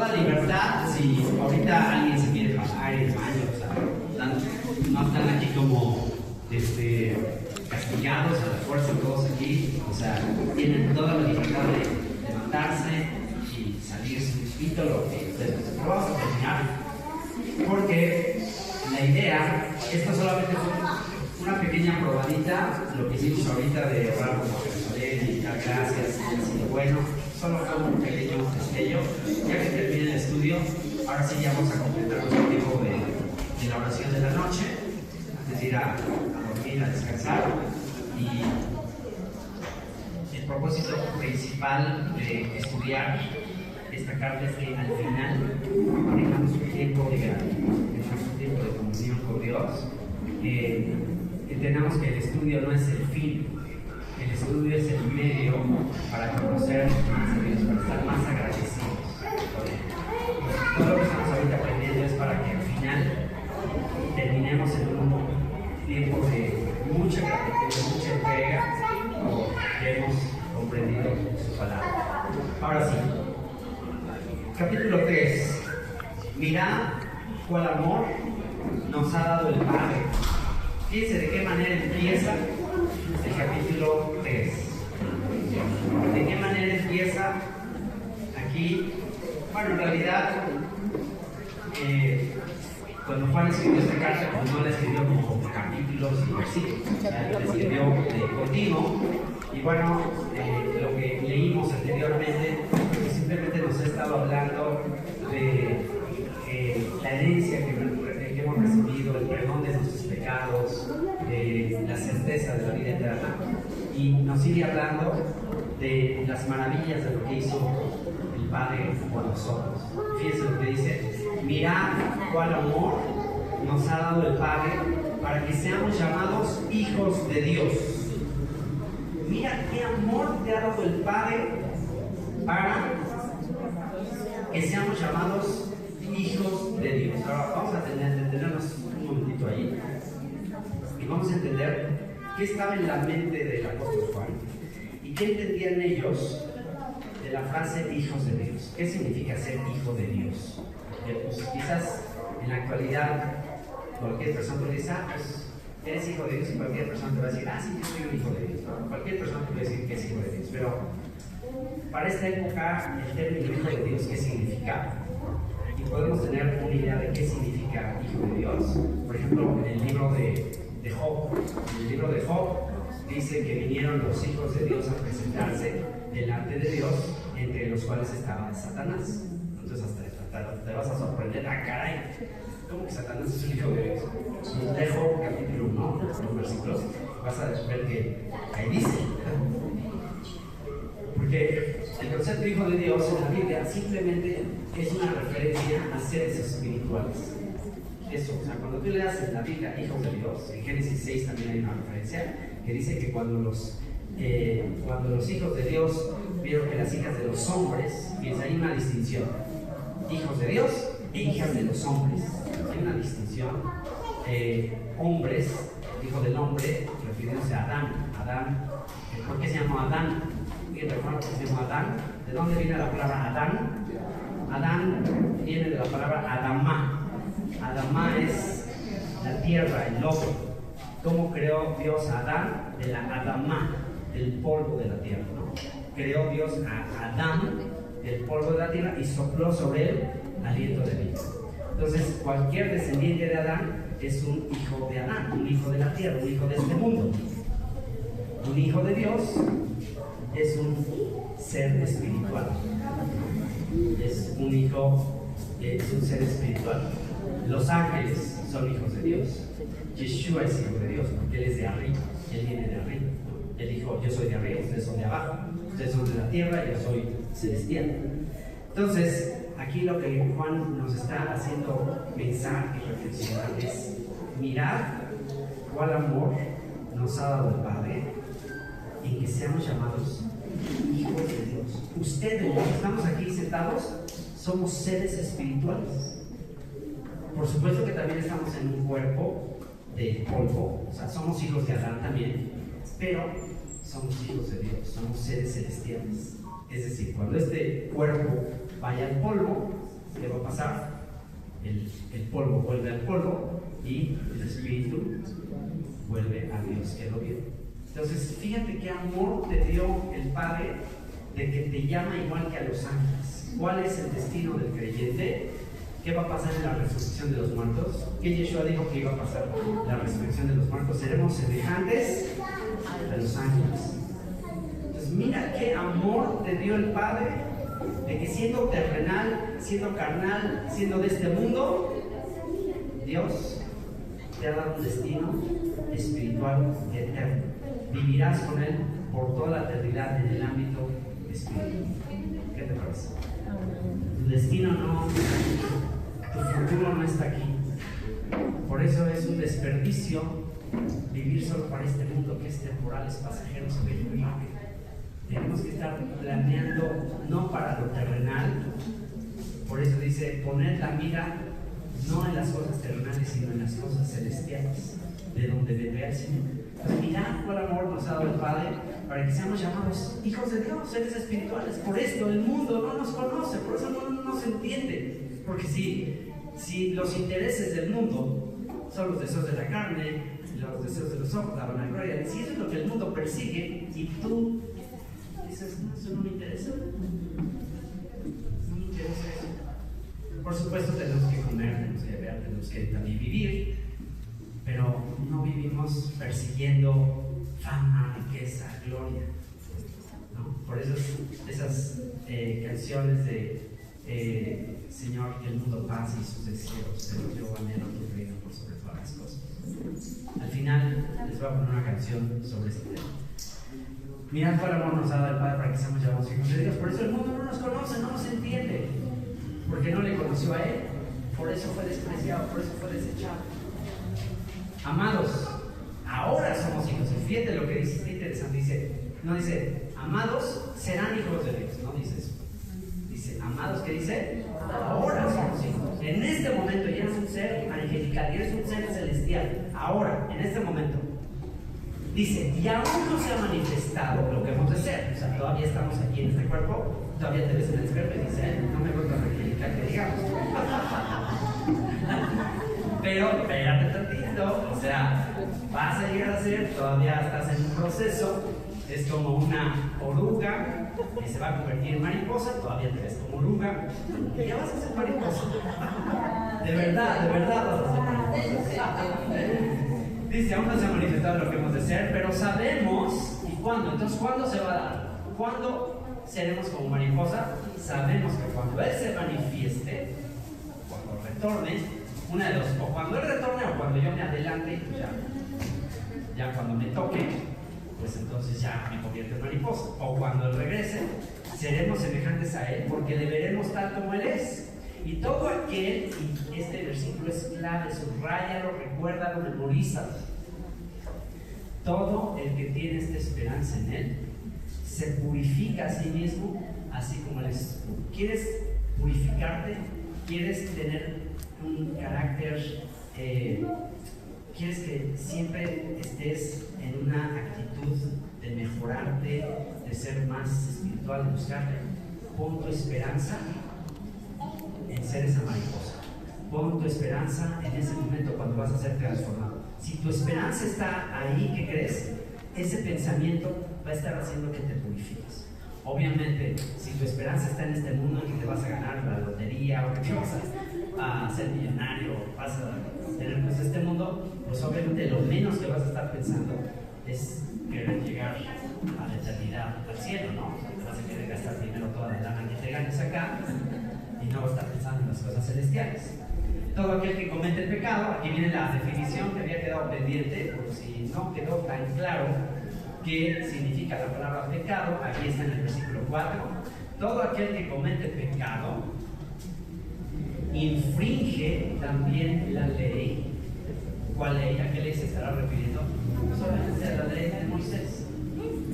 toda libertad. Si ahorita alguien se quiere bajar en el baño, o sea, no están aquí como castigados a la fuerza todos aquí, o sea, tienen toda la libertad de levantarse y salir sin espíritu, lo que ustedes. Pero vamos a terminar, porque la idea, esto solamente fue una pequeña probadita, lo que hicimos ahorita de orar por Jerusalén y dar gracias y decir, bueno, solo fue un pequeño destello. Ya que termine el estudio, ahora sí ya vamos a completar nuestro tiempo de la oración de la noche, antes de ir a dormir, a descansar. Y el propósito principal de estudiar esta carta es que al final tengamos un tiempo de comunión con Dios. Entendamos que el estudio no es el fin, el estudio es el medio para conocer más a Dios, para estar más agradecidos por Él. Todo lo que estamos ahorita aprendiendo es para que al final terminemos en un tiempo de mucha gratitud, de mucha entrega, como hemos comprendido su palabra. Ahora sí, capítulo 3. Mirad cuál amor nos ha dado el Padre. Fíjense de qué manera empieza el capítulo 3. ¿De qué manera empieza aquí? Bueno, en realidad, cuando Juan escribió esta carta, pues no la escribió como capítulos y versículos, la escribió de continuo. Y bueno, lo que leímos anteriormente, pues simplemente nos ha estado hablando de la herencia que hemos recibido, el perdón de nuestros pecados, la certeza de la vida eterna. Y nos sigue hablando de las maravillas de lo que hizo el Padre por nosotros. Fíjense lo que dice: mirad cuál amor nos ha dado el Padre para que seamos llamados hijos de Dios. Mira qué amor te ha dado el Padre para que seamos llamados hijos de Dios. Ahora vamos a detenernos un momentito ahí y vamos a entender qué estaba en la mente del apóstol Juan y qué entendían ellos de la frase hijos de Dios. ¿Qué significa ser hijo de Dios? Pues quizás en la actualidad cualquier persona te dice, pues eres hijo de Dios, y cualquier persona te va a decir, sí, yo soy un hijo de Dios. ¿No? Cualquier persona te va a decir que es hijo de Dios. Pero para esta época, el término hijo de Dios, ¿qué significa? Y podemos tener una idea de qué significa hijo de Dios. Por ejemplo, en el libro de Job. En el libro de Job dice que vinieron los hijos de Dios a presentarse delante de Dios, entre los cuales estaba Satanás. Entonces hasta te vas a sorprender, caray, ¿cómo que Satanás es un hijo de Dios? De Job capítulo 1, los versículos, vas a ver que ahí dice. Porque el concepto de hijo de Dios en la Biblia simplemente es una referencia a seres espirituales. Eso, o sea, cuando tú leas en la Biblia hijos de Dios, en Génesis 6 también hay una referencia que dice que cuando los hijos de Dios vieron que las hijas de los hombres, fíjense, hay una distinción: hijos de Dios e hijas de los hombres. Hay una distinción. Hombres, hijo del hombre, refiriéndose a Adán. Adán, ¿por qué se llamó Adán? ¿Quién recuerda por qué se llamó Adán? ¿De dónde viene la palabra Adán? Adán viene de la palabra Adamá. Adamá es la tierra, el lobo. ¿Cómo creó Dios a Adán? De la Adamá, del polvo de la tierra, ¿no? Creó Dios a Adán del polvo de la tierra y sopló sobre él aliento de vida. Entonces, cualquier descendiente de Adán es un hijo de Adán, un hijo de la tierra, un hijo de este mundo. Un hijo de Dios es un ser espiritual. Es un hijo, es un ser espiritual. Los ángeles son hijos de Dios. Yeshua es hijo de Dios porque Él es de arriba, Él viene de arriba. Él dijo, yo soy de arriba, ustedes son de abajo. Ustedes son de la tierra, yo soy celestial. Entonces, aquí lo que Juan nos está haciendo pensar y reflexionar es: mirar cuál amor nos ha dado el Padre en que seamos llamados hijos de Dios. Ustedes, los que estamos aquí sentados, somos seres espirituales. Por supuesto que también estamos en un cuerpo de polvo, o sea, somos hijos de Adán también, pero somos hijos de Dios, somos seres celestiales. Es decir, cuando este cuerpo vaya al polvo, ¿qué va a pasar? El polvo vuelve al polvo y el espíritu vuelve a Dios que lo dio. Entonces, fíjate qué amor te dio el Padre de que te llama igual que a los ángeles. ¿Cuál es el destino del creyente? ¿Qué va a pasar en la resurrección de los muertos? ¿Qué Yeshua dijo que iba a pasar en la resurrección de los muertos? Seremos semejantes a los ángeles. Entonces, mira qué amor te dio el Padre de que siendo terrenal, siendo carnal, siendo de este mundo, Dios te ha dado un destino espiritual eterno. Vivirás con Él por toda la eternidad en el ámbito espiritual. ¿Qué te parece? Tu destino no, tu futuro no está aquí. Por eso es un desperdicio vivir solo para este mundo que es temporal, es pasajero, se ve muy rápido. Tenemos que estar planeando no para lo terrenal. Por eso dice, poner la mira no en las cosas terrenales, sino en las cosas celestiales, de donde vendrá el Señor. Pues mirad cuál amor nos ha dado el Padre para que seamos llamados hijos de Dios, seres espirituales. Por esto el mundo no nos conoce, por eso no nos entiende. Porque si los intereses del mundo son los deseos de la carne, los deseos de los ojos, la vanagloria, si eso es lo que el mundo persigue y tú dices, no, eso no me interesa, no me interesa eso. Por supuesto tenemos que comer, tenemos que ver, tenemos que también vivir, pero no vivimos persiguiendo fama, riqueza, gloria, ¿no? Por eso esas canciones de Señor, que el mundo pase y sus deseos, pero yo anhelo tu reino por sobre todas las cosas. Al final les voy a poner una canción sobre este tema. Mirad cuál amor nos ha dado el Padre para que seamos llamados hijos de Dios. Por eso el mundo no nos conoce, no nos entiende, porque no le conoció a Él. Por eso fue despreciado, por eso fue desechado. Amados, ahora somos hijos. Y fíjate lo que dice, está interesante. No dice, amados serán hijos de Dios. No dice eso. Dice, amados, ¿qué dice? Ahora somos hijos. En este momento ya eres un ser angelical, ya eres un ser celestial. Ahora, en este momento. Dice, y aún no se ha manifestado lo que hemos de ser. O sea, todavía estamos aquí en este cuerpo, todavía te ves en el espejo y dices, no me gusta tan angelical que digamos. Pero espérate tantito, o sea, vas a llegar a ser, todavía estás en un proceso, es como una oruga que se va a convertir en mariposa, todavía te ves como oruga, y ya vas a ser mariposa. De verdad vas a ser mariposa. Dice, aún no se ha manifestado lo que hemos de ser, pero sabemos, ¿y cuándo? Entonces, ¿cuándo se va a dar? ¿Cuándo seremos como mariposa? Sabemos que cuando Él se manifieste, cuando retorne, una de dos, o cuando Él retorne o cuando yo me adelante, pues ya cuando me toque, pues entonces ya me convierto en mariposa. O cuando Él regrese, seremos semejantes a Él, porque le veremos tal como Él es. Y todo aquel, y este versículo es clave, subráyalo, recuérdalo, memorízalo. Todo el que tiene esta esperanza en Él se purifica a sí mismo, así como Él es. ¿Quieres purificarte? ¿Quieres tener un carácter? ¿Quieres que siempre estés en una actitud de mejorarte, de ser más espiritual, de buscarte? Pon tu esperanza en ser esa mariposa. Pon tu esperanza en ese momento cuando vas a ser transformado. Si tu esperanza está ahí, ¿qué crees? Ese pensamiento va a estar haciendo que te purifiques. Obviamente, si tu esperanza está en este mundo en que te vas a ganar la lotería o que te vas a ser millonario, vas a tener pues este mundo, pues obviamente lo menos que vas a estar pensando es querer llegar a la eternidad, al cielo, ¿no? O sea, te vas a querer gastar primero toda la lana que te ganes acá y no vas a estar pensando en las cosas celestiales. Todo aquel que comete el pecado, aquí viene la definición que había quedado pendiente, por si no quedó tan claro qué significa la palabra pecado, aquí está en el versículo 4. Todo aquel que comete pecado infringe también la ley. ¿Cuál ley? ¿A qué ley se estará refiriendo? Solamente a la ley de Moisés.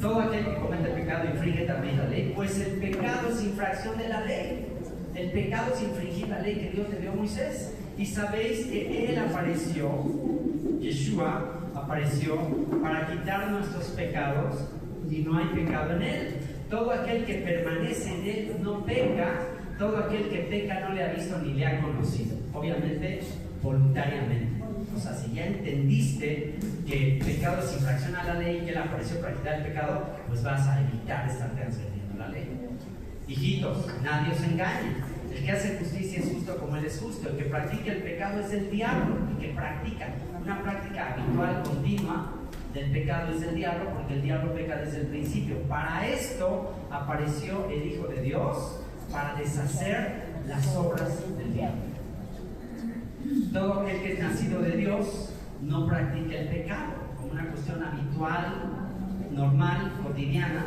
Todo aquel que comete pecado infringe también la ley, pues el pecado es infracción de la ley. El pecado es infringir la ley que Dios le dio a Moisés. Y sabéis que Él apareció, Yeshua apareció para quitar nuestros pecados y no hay pecado en Él. Todo aquel que permanece en Él no peca, Todo aquel que peca no le ha visto ni le ha conocido. Obviamente, voluntariamente. O sea, si ya entendiste que el pecado es infracción a la ley y que Él apareció para quitar el pecado, pues vas a evitar estar transgrediendo la ley. Hijitos, nadie os engañe. El que hace justicia es justo como Él es justo. El que practica el pecado es del diablo. El que practica una práctica habitual, continua del pecado es del diablo, porque el diablo peca desde el principio. Para esto apareció el Hijo de Dios, para deshacer las obras del diablo. Todo aquel que es nacido de Dios no practica el pecado como una cuestión habitual, normal, cotidiana,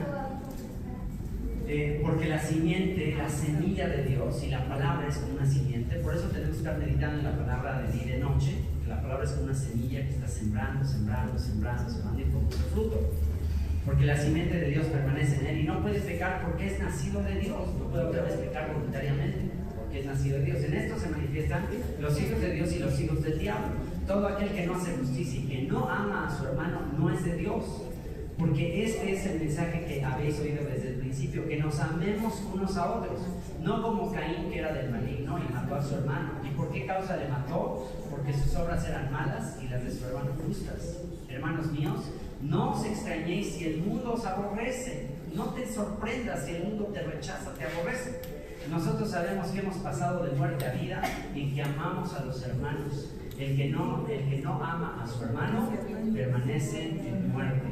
porque la simiente, la semilla de Dios, y la palabra es como una simiente. Por eso tenemos que estar meditando en la palabra de día y de noche, que la palabra es como una semilla que está sembrando y produce fruto. Porque la simiente de Dios permanece en él y no puede pecar porque es nacido de Dios. No puede otra vez pecar voluntariamente porque es nacido de Dios. En esto se manifiestan los hijos de Dios y los hijos del diablo. Todo aquel que no hace justicia y que no ama a su hermano no es de Dios. Porque este es el mensaje que habéis oído desde el principio, que nos amemos unos a otros, no como Caín, que era del maligno y mató a su hermano. ¿Y por qué causa le mató? Porque sus obras eran malas y las de su hermano justas. Hermanos míos, no os extrañéis si el mundo os aborrece. No te sorprendas si el mundo te rechaza, te aborrece. Nosotros sabemos que hemos pasado de muerte a vida y que amamos a los hermanos. El que no ama a su hermano permanece en muerte.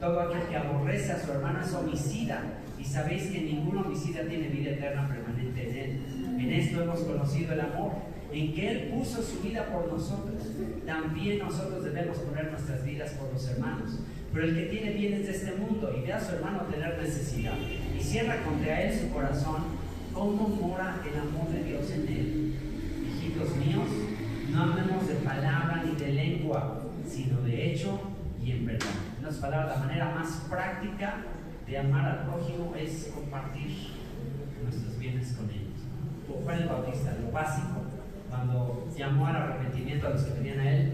Todo aquel que aborrece a su hermano es homicida, y sabéis que ningún homicida tiene vida eterna permanente en él. En esto hemos conocido el amor, en que Él puso su vida por nosotros. También nosotros debemos poner nuestras vidas por los hermanos. Pero el que tiene bienes de este mundo y ve a su hermano tener necesidad y cierra contra él su corazón, ¿cómo mora el amor de Dios en él? Hijitos míos, no hablemos de palabra ni de lengua, sino de hecho y en verdad. En otras palabras, la manera más práctica de amar al prójimo es compartir nuestros bienes con ellos. Juan el Bautista, lo básico, cuando llamó al arrepentimiento a los que venían a él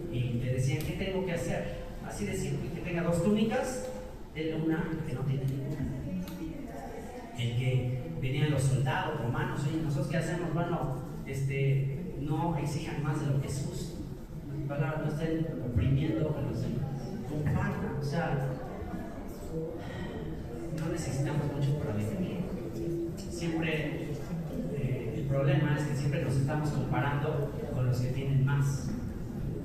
y le decían, ¿qué tengo que hacer? Así de simple, que tenga 2 túnicas, denle una que no tiene ninguna. El que venían los soldados romanos, oye, ¿nosotros qué hacemos? Bueno, no exijan más de lo que es justo. No estén oprimiendo a los demás. Compartan, o sea, no necesitamos mucho para vivir. Siempre, el problema es que siempre nos estamos comparando con los que tienen más.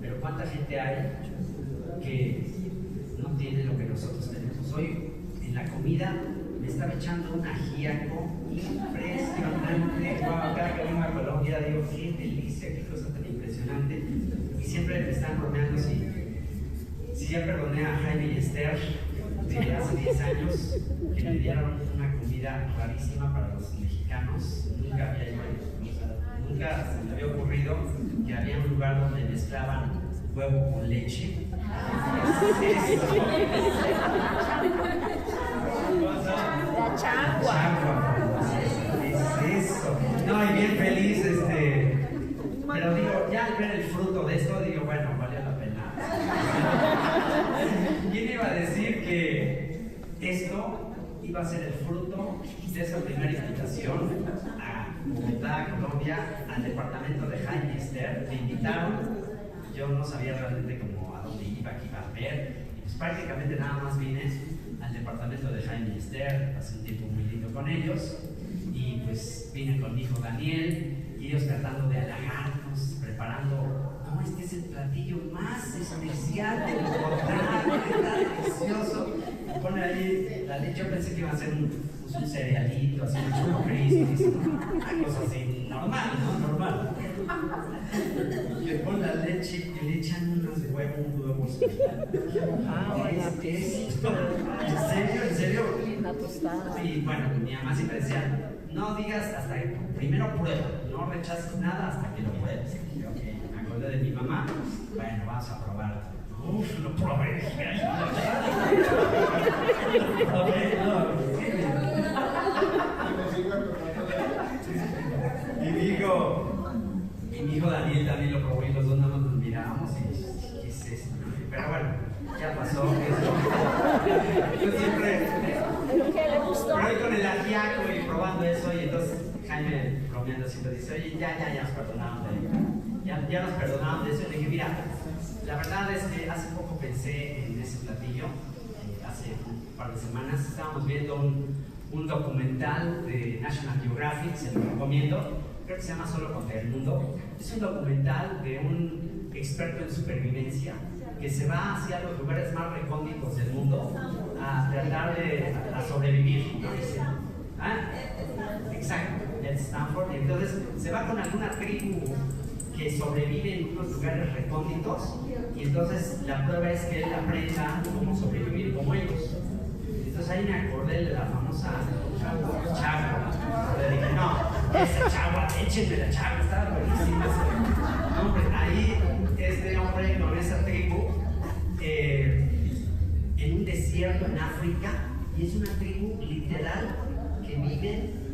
Pero ¿cuánta gente hay que no tiene lo que nosotros tenemos? Hoy en la comida me estaba echando un ajíaco impresionante. Wow, cada que vengo a Colombia digo, qué delicia, qué cosa tan impresionante. Y siempre me están bromeando si ya perdoné a Jaime y Esther de hace 10 años que me dieron una comida rarísima para los mexicanos. Nunca se me había ocurrido que había un lugar donde mezclaban huevo con leche. La changua. Es eso. No, y bien feliz, pero digo, ya al ver el fruto de esto, digo, bueno, valió la pena. ¿Quién iba a decir que esto iba a ser el fruto de esa primera invitación a Bogotá, Colombia, al departamento de Jaime y Esther? Me invitaron, yo no sabía realmente cómo a dónde iba, qué iba a ver, y pues prácticamente nada más vine al departamento de Jaime y Esther, pasé un tiempo muy lindo con ellos, y pues vine con mi hijo Daniel, y ellos tratando de halagarnos, preparando, no, este es el platillo más especial del Bogotá, está delicioso. Me pone ahí la leche, yo pensé que iba a ser un cerealito, así un Choco Crispy, una cosa así, normal, ¿no? Normal. Le ponen la leche y le echan unos huevos. ¿En serio? Una tostada. Y bueno, mi mamá siempre decía, no digas hasta que primero prueba, no rechaces nada hasta que lo pruebes. Okay, me acordé de mi mamá, bueno, vamos a probar. Uf, lo probé. Y mi hijo Daniel también lo probó y los dos nada más nos miramos y ¿qué es esto? Pero bueno, ya pasó. Yo siempre. ¿Pero qué le gustó? Pero hoy con el ajiaco y probando eso, y entonces Jaime bromeando siempre dice, oye, ya nos perdonaron ya nos perdonaron de eso. Y le dije, mira, la verdad es que hace poco pensé en ese platillo, hace un par de semanas estábamos viendo un documental de National Geographic, se lo recomiendo, creo que se llama Solo contra el Mundo. Es un documental de un experto en supervivencia que se va hacia los lugares más recónditos del mundo a tratar de sobrevivir, ¿no? Dice, exacto, en Stanford, y entonces se va con alguna tribu que sobrevive en unos lugares recónditos, y entonces la prueba es que él aprenda cómo sobrevivir como ellos. Entonces ahí me acordé de la famosa chagua. Le dije, no, esa chagua, échenme la chagua, estaba buenísima. No, hombre, ahí este hombre con esa tribu en un desierto en África, y es una tribu literal que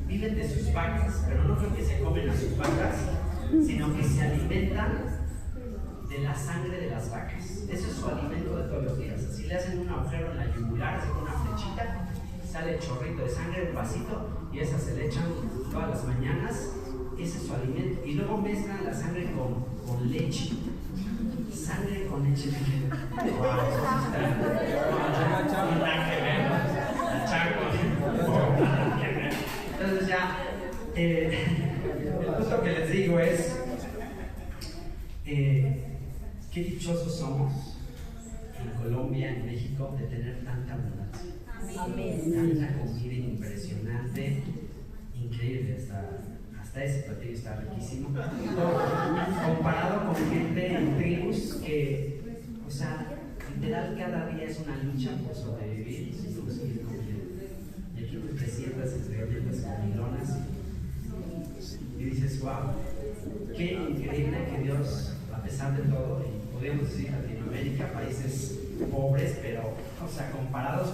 viven de sus vacas, pero no creo que se comen a sus vacas, sino que se alimentan de la sangre de las vacas. Ese es su alimento de todos los días. Así le hacen un agujero en la yugular, así con una flechita, sale el chorrito de sangre, un vasito, y esa se le echan todas las mañanas. Ese es su alimento. Y luego mezclan la sangre con leche. Sangre con leche. Wow, entonces ya, el punto que les digo es, qué dichosos somos en Colombia, en México, de tener tanta abundancia. Tanta comida impresionante, increíble, hasta ese platillo está riquísimo. Comparado con gente en tribus que, o sea, literal cada día es una lucha por sobrevivir, y no seguir comiendo. Y aquí con 300 y 300 comilonas, y dices, wow, qué increíble que Dios, a pesar de todo, y podríamos decir Latinoamérica, países pobres, pero, o sea, comparados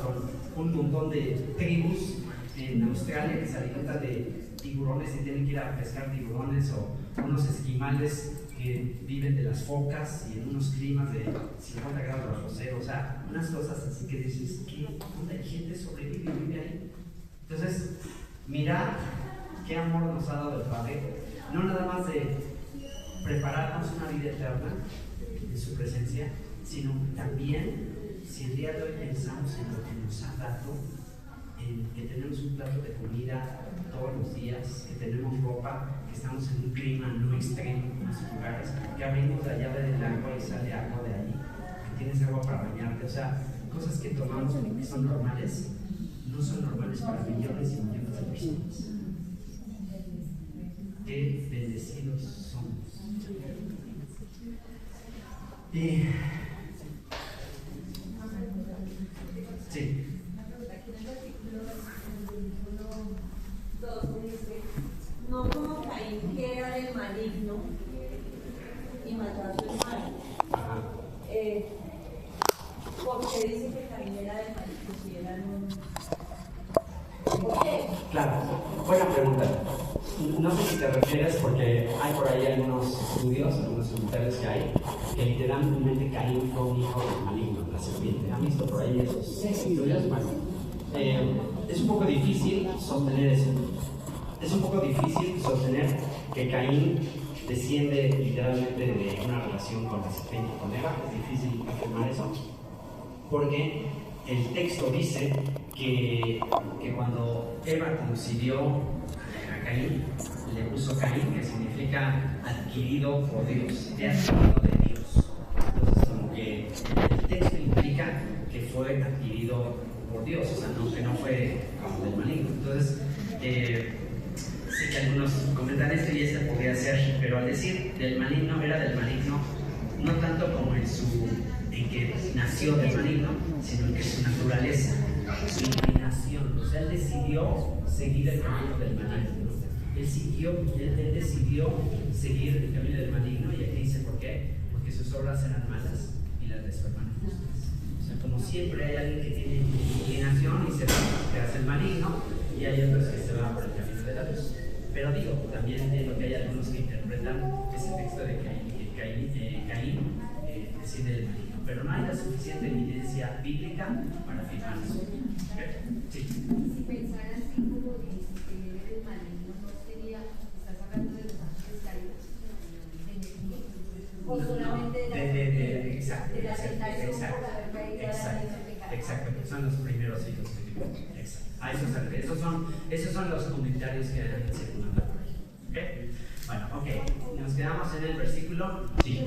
con un montón de tribus en Australia que se alimentan de tiburones y tienen que ir a pescar tiburones, o unos esquimales que viven de las focas y en unos climas de 50 grados bajo cero, o sea, unas cosas así que dices, ¿qué? ¿Dónde hay gente sobrevive y vive ahí? Entonces, mirad qué amor nos ha dado el Padre, no nada más de prepararnos una vida eterna en su presencia, sino también, si el día de hoy pensamos en lo que nos ha dado, en que tenemos un plato de comida todos los días, que tenemos ropa, que estamos en un clima no extremo en esos lugares, que abrimos la llave del agua y sale agua de ahí, que tienes agua para bañarte, o sea, cosas que tomamos que son normales, no son normales para millones y millones de personas. Qué bendecidos somos. Y sí. No como Caín, que era del maligno y mató a su hermano. Porque dice que Caín era del maligno, si eran un... ¿Por qué? Claro, buena pregunta. No sé si te refieres, porque hay por ahí algunos estudios, algunos comentarios que literalmente Caín fue un hijo del maligno, la serpiente. ¿Han visto por ahí esos estudios? Bueno, es un poco difícil sostener eso. Es un poco difícil sostener que Caín desciende literalmente de una relación con la serpiente, con Eva. Es difícil afirmar eso, porque el texto dice que cuando Eva concibió a Caín, le puso Caín, que significa adquirido por Dios, de adquirido de Dios. Entonces, como que el texto implica que fue adquirido por Dios, o sea, que no fue como del maligno. Entonces, sé que algunos comentan esto y este podría ser, pero al decir del maligno, era del maligno no tanto como en que nació del maligno, sino que su naturaleza, su inclinación, o sea, él decidió seguir el camino del maligno. Él decidió seguir el camino del maligno, y aquí dice por qué, porque sus obras eran malas y las de su hermano justas. O sea, como siempre hay alguien que tiene inclinación y se va hacia el maligno, y hay otros que se van por el camino de la luz. Pero digo, también entiendo que hay algunos que interpretan ese texto de Caín decide del maligno, pero no hay la suficiente evidencia bíblica para afirmar eso. ¿Okay? Sí. Si pensara así como dice que él es maligno, ¿no sería O solamente exacto, de la tentación exacto, por haber caído exacto, son los primeros hijos de Dios. Exacto. A eso se refiere. Esos son los comunitarios que han circulado por ahí. ¿Ok? Bueno, ok. Nos quedamos en el versículo. Sí.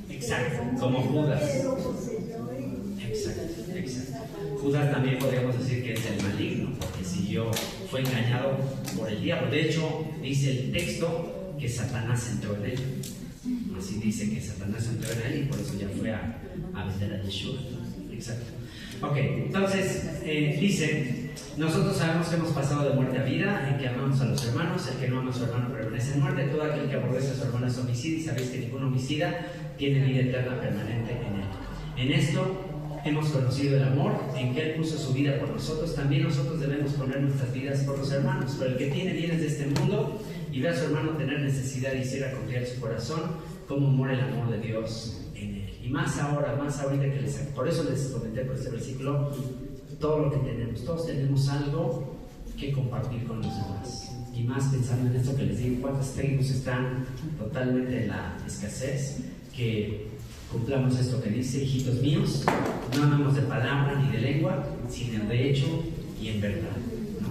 Exacto, como Judas. Exacto. Judas también podríamos decir que es el maligno, porque fue engañado por el diablo. De hecho, dice el texto que Satanás entró en él. Así dice que Satanás entró en él y por eso ya fue a vender a Yeshua. Exacto. Ok, entonces dice: nosotros sabemos que hemos pasado de muerte a vida, en que amamos a los hermanos. El que no ama a su hermano permanece en muerte. Todo aquel que aborrece a su hermano es homicida, y sabéis que ningún homicida tiene vida eterna permanente en él. En esto hemos conocido el amor, en que Él puso su vida por nosotros. También nosotros debemos poner nuestras vidas por los hermanos. Pero el que tiene bienes de este mundo y ve a su hermano tener necesidad y hiciera confiar su corazón, cómo mora el amor de Dios en él. Y más ahorita que por eso les comenté por este versículo, todo lo que tenemos, todos tenemos algo que compartir con los demás. Y más pensando en esto que les digo, cuántas tribus están totalmente en la escasez, que cumplamos esto que dice: hijitos míos, no amamos de palabra ni de lengua, sino de hecho y en verdad, ¿no?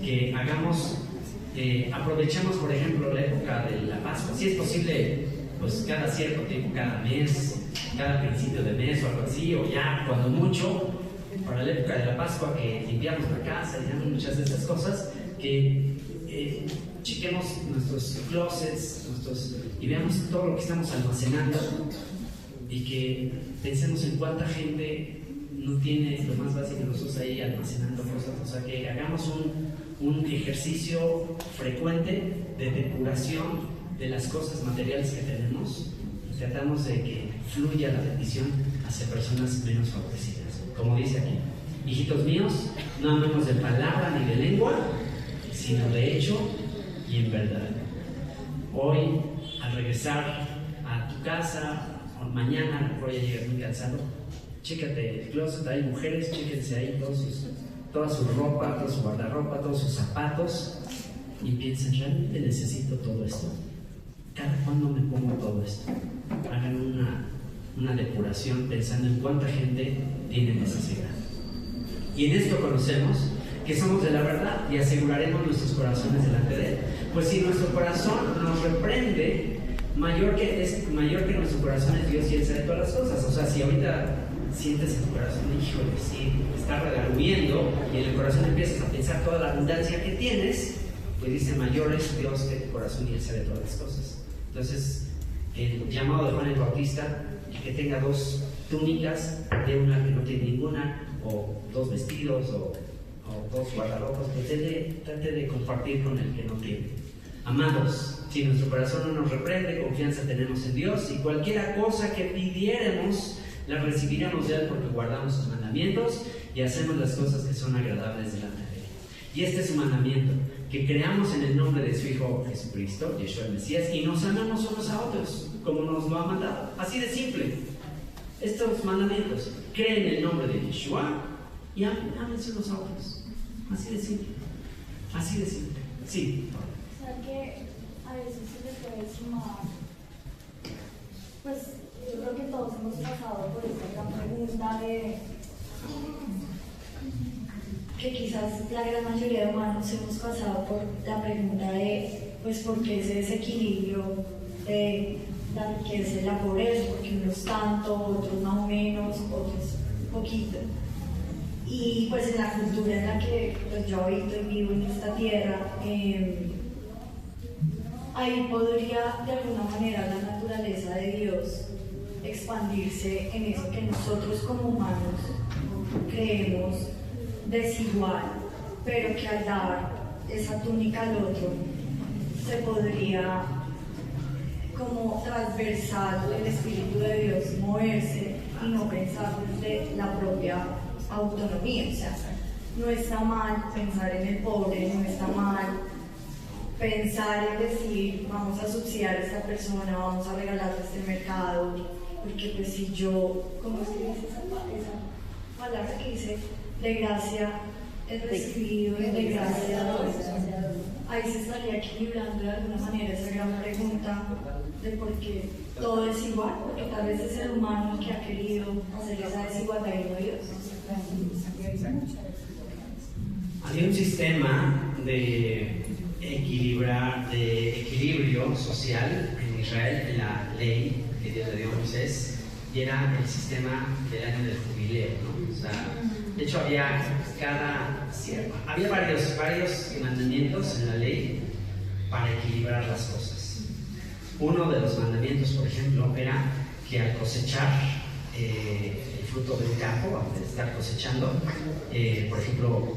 Que aprovechemos, por ejemplo, la época de la Pascua, si es posible, pues cada cierto tiempo, cada mes, cada principio de mes o algo así, o ya cuando mucho, para la época de la Pascua, que limpiamos la casa y muchas de esas cosas, que chequemos nuestros closets, y veamos todo lo que estamos almacenando, y que pensemos en cuánta gente no tiene lo más básico, nosotros ahí almacenando cosas. O sea, que hagamos un ejercicio frecuente de depuración de las cosas materiales que tenemos, y tratamos de que fluya la bendición hacia personas menos favorecidas. Como dice aquí: hijitos míos, no amemos de palabra ni de lengua, sino de hecho y en verdad. Hoy, al regresar a tu casa, o mañana, a lo mejor ya llegas muy cansado, chécate el closet, hay mujeres, chéquense ahí toda su ropa, todo su guardarropa, todos sus zapatos, y piensen: ¿realmente necesito todo esto? ¿Cada cuándo me pongo todo esto? Hagan una depuración pensando en cuánta gente tiene necesidad. Y en esto conocemos que somos de la verdad y aseguraremos nuestros corazones delante de Él. Pues si nuestro corazón nos reprende, mayor que nuestro corazón es Dios, y Él sabe todas las cosas. O sea, si ahorita sientes en tu corazón, híjole, sí, está redarguyendo, y en el corazón empiezas a pensar toda la abundancia que tienes, pues dice: mayor es Dios que tu corazón, y Él sabe todas las cosas. Entonces, el llamado de Juan el Bautista, que tenga 2 túnicas, de una que no tiene ninguna, o 2 vestidos, o 2 guardarropas, pues trate de compartir con el que no tiene. Amados, si nuestro corazón no nos reprende, confianza tenemos en Dios, y cualquier cosa que pidiéramos la recibiremos de Él, porque guardamos sus mandamientos y hacemos las cosas que son agradables delante de Él. Y este es su mandamiento: que creamos en el nombre de su Hijo Jesucristo, Yeshua el Mesías, y nos amemos unos a otros como nos lo ha mandado. Así de simple. Estos mandamientos: creen en el nombre de Yeshua y ámense unos a otros. Así de simple. Así de simple. Sí. O sea que a veces se le puede sumar, pues yo creo que todos hemos pasado por esta gran pregunta de que quizás la gran mayoría de humanos hemos pasado por la pregunta de, pues, ¿por qué ese desequilibrio de la riqueza y la pobreza? Porque unos tanto, otros más o menos, otros poquito. Y pues en la cultura en la que pues, yo habito y vivo en esta tierra, ahí podría de alguna manera la naturaleza de Dios expandirse en eso que nosotros como humanos creemos desigual, pero que al dar esa túnica al otro se podría como transversal el Espíritu de Dios moverse y no pensar desde la propia autonomía. O sea, no está mal pensar en el pobre, no está mal pensar en decir: vamos a subsidiar a esta persona, vamos a regalarle este mercado, porque pues si yo, ¿cómo es que dice esa palabra que dice? De gracia es recibido y de gracia doy? Hay ahí se estaría equilibrando de alguna manera esa gran pregunta de por qué todo es igual, porque tal vez es el humano que ha querido hacer esa desigualdad y no Dios. Había un sistema de equilibrio social en Israel, en la ley que Dios le dio a Moisés, y era el sistema del año del jubileo, ¿no? O sea, de hecho había varios mandamientos en la ley para equilibrar las cosas. Uno de los mandamientos, por ejemplo, era que al cosechar el fruto de un campo, al estar cosechando, por ejemplo,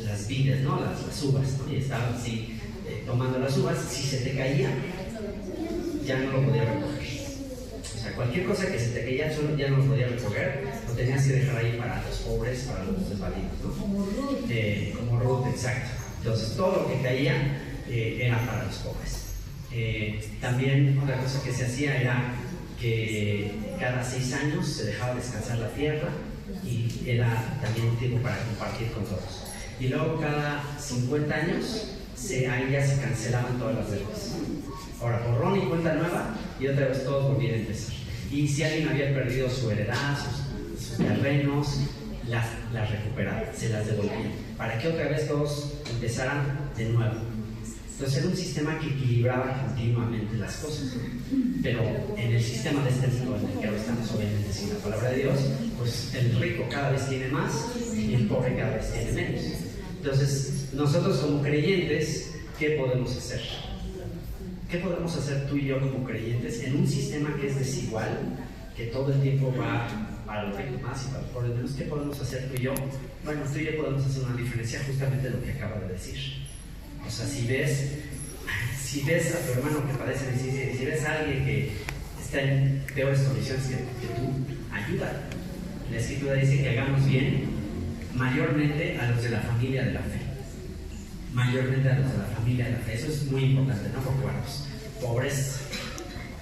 las vides, ¿no? Las uvas, ¿no? Y estaban así tomando las uvas, si se te caía, ya no lo podías recoger. O sea, cualquier cosa que se te caía ya no lo podías recoger, lo tenías que dejar ahí para los pobres, para los desvalidos, ¿no? Como Ruth, exacto. Entonces, todo lo que caía era para los pobres. También otra cosa que se hacía era que cada 6 años se dejaba descansar la tierra y era también un tiempo para compartir con todos. Y luego cada 50 años ahí ya se cancelaban todas las deudas. Ahora, borrón y cuenta nueva, y otra vez todos volvían a empezar. Y si alguien había perdido su heredad, sus terrenos, las recuperaban, se las devolvían, para que otra vez todos empezaran de nuevo. Entonces era un sistema que equilibraba continuamente las cosas. Pero en el sistema de este mundo en el que ahora estamos, obviamente sin la palabra de Dios, pues el rico cada vez tiene más y el pobre cada vez tiene menos. Entonces, nosotros como creyentes, ¿qué podemos hacer? ¿Qué podemos hacer tú y yo como creyentes en un sistema que es desigual, que todo el tiempo va para los ricos más y para los pobres menos? ¿Qué podemos hacer tú y yo? Bueno, tú y yo podemos hacer una diferencia justamente de lo que acaba de decir. O sea, si ves a tu hermano que padece, si ves a alguien que está en peores condiciones que tú, ayúdalo. La Escritura dice que hagamos bien mayormente a los de la familia de la fe. Mayormente a los de la familia de la fe. Eso es muy importante, ¿no? Porque bueno, pues, pobres,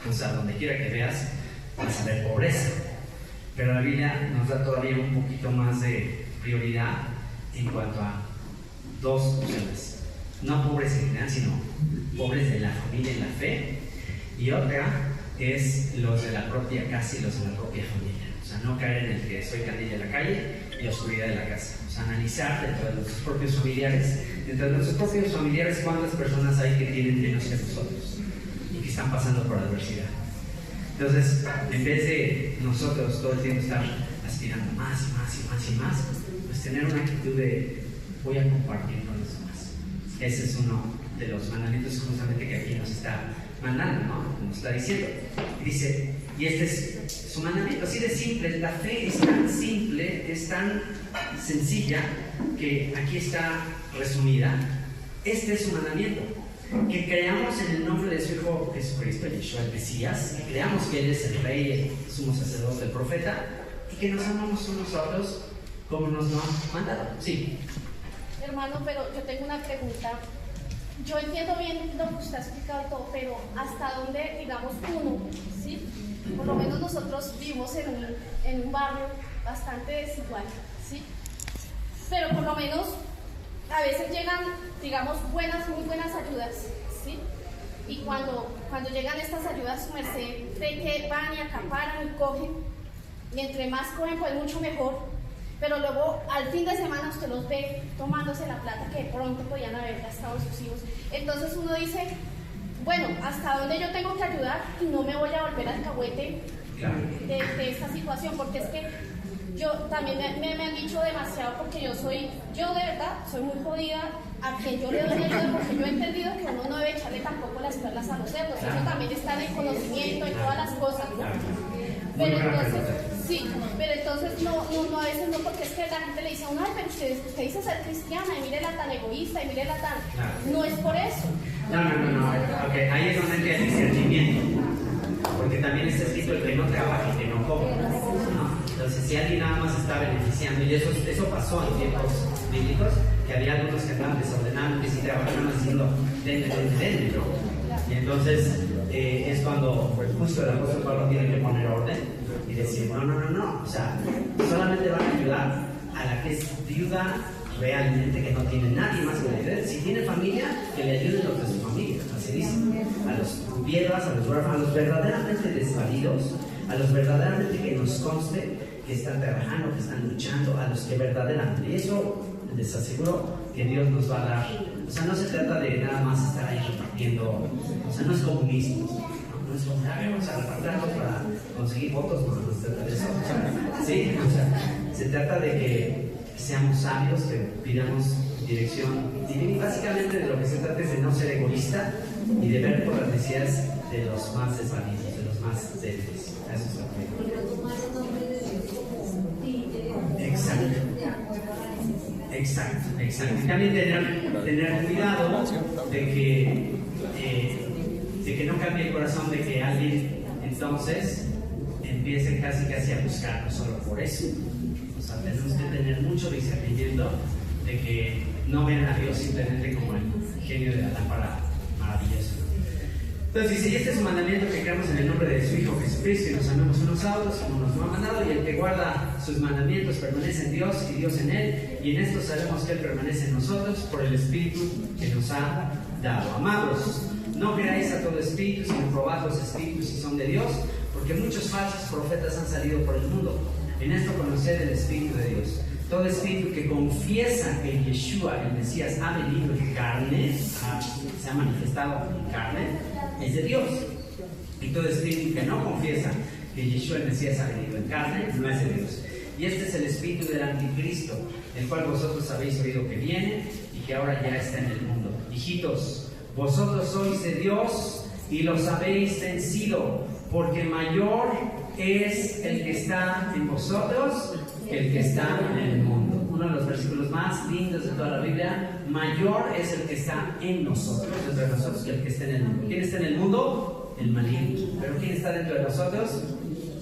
o sea, donde quiera que veas, vas a ver pobreza. Pero la Biblia nos da todavía un poquito más de prioridad en cuanto a dos opciones. No pobres en general, sino pobres de la familia en la fe. Y otra es los de la propia casa y los de la propia familia. O sea, no caer en el que soy candilla de la calle y oscuridad de la casa. O sea, analizar dentro de nuestros propios familiares, cuántas personas hay que tienen menos que nosotros y que están pasando por adversidad. Entonces, en vez de nosotros todo el tiempo estar aspirando más y más y más y más, pues tener una actitud de voy a compartir con los demás. Ese es uno de los mandamientos justamente que aquí nos está mandando, ¿no? Nos está diciendo. Dice, y este es su mandamiento, así de simple. La fe es tan simple, es tan sencilla, que aquí está resumida. Este es su mandamiento: que creamos en el nombre de su Hijo Jesucristo, Yeshua, el Mesías, que creamos que Él es el Rey, el sumo sacerdote, el profeta, y que nos amamos unos a otros como nos lo han mandado. Sí. Hermano, pero yo tengo una pregunta. Yo entiendo bien lo que usted ha explicado todo, pero ¿hasta dónde, digamos, uno, sí? Por lo menos nosotros vivimos en un barrio bastante desigual, ¿sí? Pero por lo menos a veces llegan, digamos, muy buenas ayudas, ¿sí? Y cuando llegan estas ayudas, su merced ve que van y acaparan y cogen, y entre más cogen, pues mucho mejor. Pero luego al fin de semana usted los ve tomándose la plata que de pronto podían haber gastado sus hijos. Entonces uno dice, bueno, ¿hasta dónde yo tengo que ayudar? Y no me voy a volver alcahuete de esta situación, porque es que yo también me han dicho demasiado, porque yo de verdad soy muy jodida a quien yo le doy ayuda, porque yo he entendido que uno no debe echarle tampoco las perlas a los cerdos. Eso también está en el conocimiento y todas las cosas, ¿no? Pero entonces, sí, pero entonces no, a veces no, porque es que la gente le dice a uno, ay, pero usted dice ser cristiana y mírela tan egoísta y mírela tan... No es por eso. No. Okay. Ahí es donde entra el discernimiento. Porque también está escrito el que no trabaja y que no come, ¿no? Entonces, si alguien nada más está beneficiando, y eso pasó en tiempos bíblicos, que había algunos que estaban desordenando, que si trabajaban diciendo, denme, ¿no? Y entonces es cuando justo el apóstol Pablo tiene que poner orden y decir, no, o sea, solamente van a ayudar a la que es viuda realmente, que no tiene nadie más que le ayude. Si tiene familia, que le ayuden los de su familia, así dice, a los viudas, a los huérfanos, a los verdaderamente desvalidos, a los verdaderamente que nos conste que están trabajando, que están luchando, a los que verdaderamente, y eso les aseguro que Dios nos va a dar. O sea, no se trata de nada más estar ahí repartiendo, o sea, no es comunismo, no es como, vamos a repartirlos para conseguir votos, no se trata de eso. Sí, o sea, se trata de que seamos sabios, que pidamos dirección divina, y básicamente de lo que se trata es de no ser egoísta y de ver por las necesidades de los más desvalidos, de los más débiles. Eso es lo que... Exacto. Y también tener cuidado de que no cambie el corazón de que alguien entonces empiece casi a buscarlo solo por eso. O sea, tenemos que tener mucho discernimiento de que no vean a Dios simplemente como el genio de la lámpara maravilloso. Entonces dice, y este es un mandamiento, que creamos en el nombre de su Hijo Jesucristo y nos amemos unos a otros como nos lo ha mandado, y el que guarda sus mandamientos permanece en Dios y Dios en él, y en esto sabemos que él permanece en nosotros por el Espíritu que nos ha dado. Amados, no creáis a todo espíritu, sino probad los espíritus si son de Dios, porque muchos falsos profetas han salido por el mundo. En esto conoced el Espíritu de Dios. Todo espíritu que confiesa que Yeshua, el Mesías, ha venido en carne, se ha manifestado en carne, es de Dios. Y todo espíritu que no confiesa que Yeshua, el Mesías, ha venido en carne, no es de Dios. Y este es el espíritu del anticristo, el cual vosotros habéis oído que viene y que ahora ya está en el mundo. Hijitos, vosotros sois de Dios y los habéis vencido, porque mayor es el que está en vosotros que el que está en el mundo. Uno de los versículos más lindos de toda la Biblia: mayor es el que está en nosotros, entre nosotros, que el que está en el mundo. ¿Quién está en el mundo? El maligno. ¿Pero quién está dentro de nosotros?